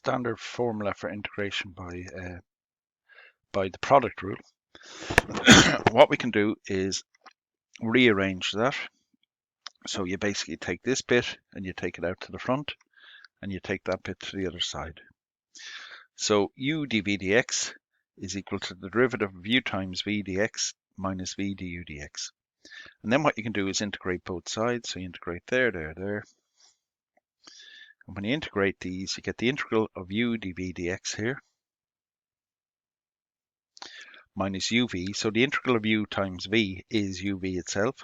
standard formula for integration by the product rule. What we can do is rearrange that. So you basically take this bit and you take it out to the front, and you take that bit to the other side. So u dv dx is equal to the derivative of u times v dx minus v du dx. And then what you can do is integrate both sides. So you integrate there, there, there. And when you integrate these, you get the integral of u dv dx here minus uv. So the integral of u times v is uv itself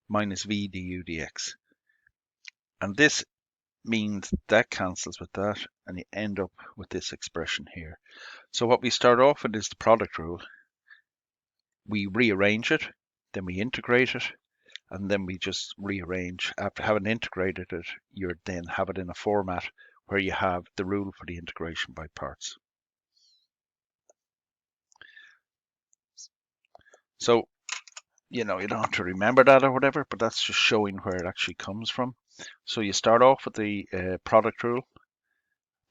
minus v du dx. And this means that cancels with that, and you end up with this expression here. So what we start off with is the product rule. We rearrange it, then we integrate it, and then we just rearrange. After having integrated it, you then have it in a format where you have the rule for the integration by parts. So, you don't have to remember that or whatever, but that's just showing where it actually comes from. So you start off with the product rule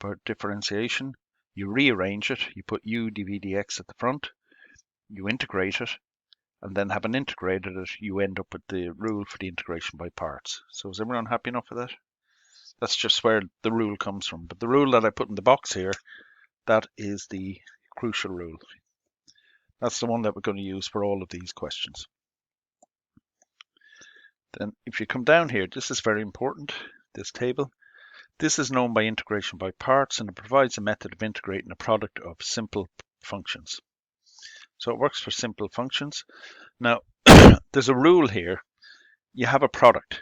for differentiation. You rearrange it. You put u dv dx at the front. You integrate it, and then having integrated it, you end up with the rule for the integration by parts. So is everyone happy enough with that? That's just where the rule comes from. But the rule that I put in the box here, that is the crucial rule. That's the one that we're going to use for all of these questions. Then if you come down here, this is very important, this table. This is known by integration by parts, and it provides a method of integrating a product of simple functions. So it works for simple functions. Now, there's a rule here. You have a product,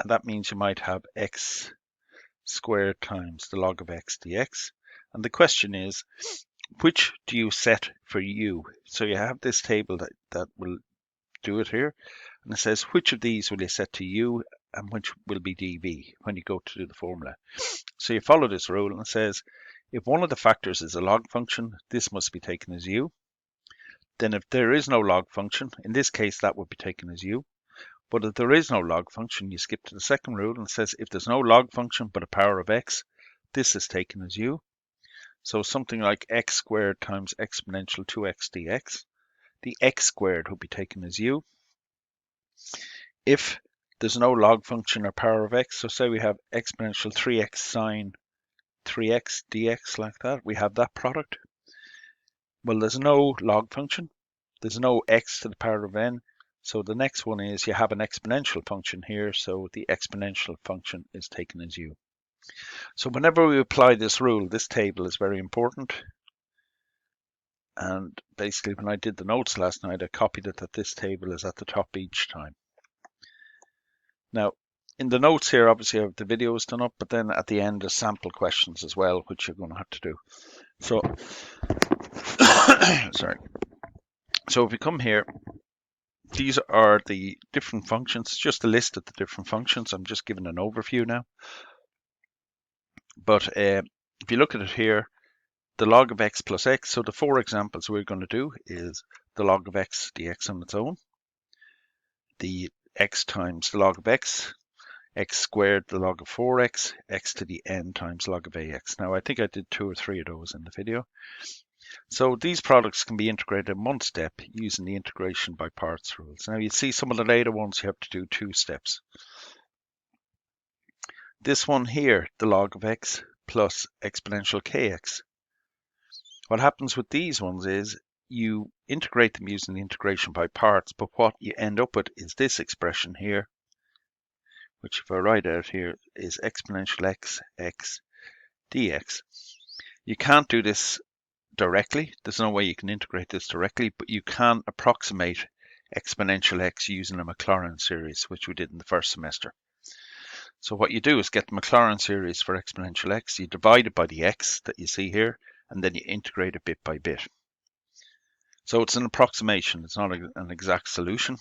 and that means you might have x squared times the log of x dx. And the question is, which do you set for u? So you have this table that will do it here. And it says, which of these will you set to u and which will be dv when you go to do the formula? So you follow this rule, and it says, if one of the factors is a log function, this must be taken as u. Then if there is no log function, in this case, that would be taken as u. But if there is no log function, you skip to the second rule, and it says, if there's no log function but a power of x, this is taken as u. So something like x squared times exponential 2x dx. The x squared would be taken as u. If there's no log function or power of x, so say we have exponential 3x sine 3x dx like that, we have that product. Well, there's no log function. There's no x to the power of n. So the next one is you have an exponential function here, so the exponential function is taken as u. So whenever we apply this rule, this table is very important. And basically when I did the notes last night, I copied it that this table is at the top each time. Now, in the notes here, obviously I have the videos done up, but then at the end there's sample questions as well, which you're going to have to do. So, sorry. So if we come here, these are the different functions, just a list of the different functions. I'm just giving an overview now. But if you look at it here, the log of x plus x, so the four examples we're going to do is the log of x dx on its own, the x times the log of x squared the log of 4x, x to the n times log of ax. Now I think I did 2 or 3 of those in the video. So these products can be integrated in one step using the integration by parts rules. Now you see some of the later ones you have to do 2 steps. This one here, the log of x plus exponential kx. What happens with these ones is you integrate them using the integration by parts, but what you end up with is this expression here, which if I write out here is exponential x dx. You can't do this directly. There's no way you can integrate this directly, but you can approximate exponential x using a Maclaurin series, which we did in the first semester. So what you do is get the Maclaurin series for exponential x, you divide it by the x that you see here, and then you integrate it bit by bit. So it's an approximation, it's not an exact solution.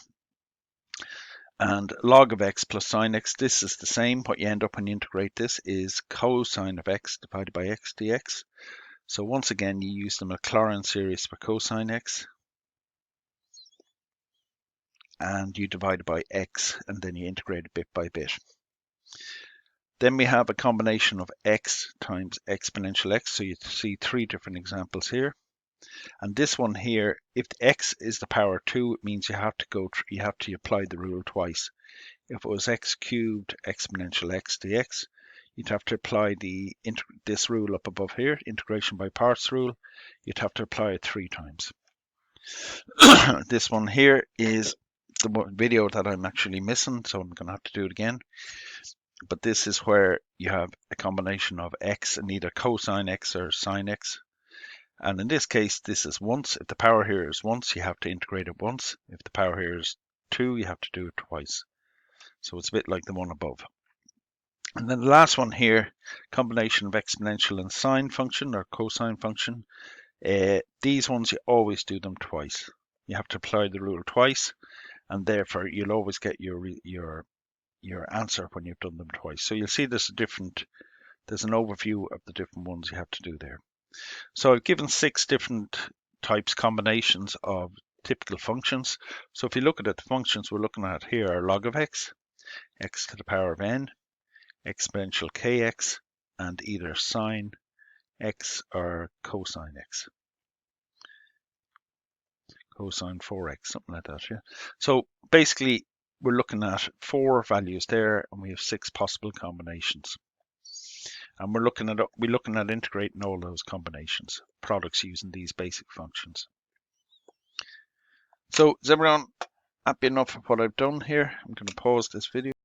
And log of x plus sine x, this is the same. What you end up when you integrate this is cosine of x divided by x dx. So once again, you use the Maclaurin series for cosine x, and you divide it by x, and then you integrate it bit by bit. Then we have a combination of x times exponential x. So you see three different examples here. And this one here, if the x is the power 2, it means you have to apply the rule twice. If it was x cubed exponential x dx, you'd have to apply this rule up above here, integration by parts rule. You'd have to apply it 3 times. This one here is the video that I'm actually missing, so I'm going to have to do it again. But this is where you have a combination of x and either cosine x or sine x. And in this case, this is once. If the power here is once, you have to integrate it once. If the power here is 2, you have to do it twice. So it's a bit like the one above. And then the last one here, combination of exponential and sine function or cosine function. These ones, you always do them twice. You have to apply the rule twice, and therefore you'll always get your answer when you've done them twice. So you'll see there's an overview of the different ones you have to do there. So I've given 6 different types, combinations of typical functions. So if you look at it, the functions we're looking at here are log of x, x to the power of n, exponential kx, and either sine x or cosine x. Cosine 4x, something like that, yeah. So basically, we're looking at 4 values there, and we have 6 possible combinations. And we're looking at integrating all those combinations, products using these basic functions. So is everyone happy enough with what I've done here? I'm going to pause this video.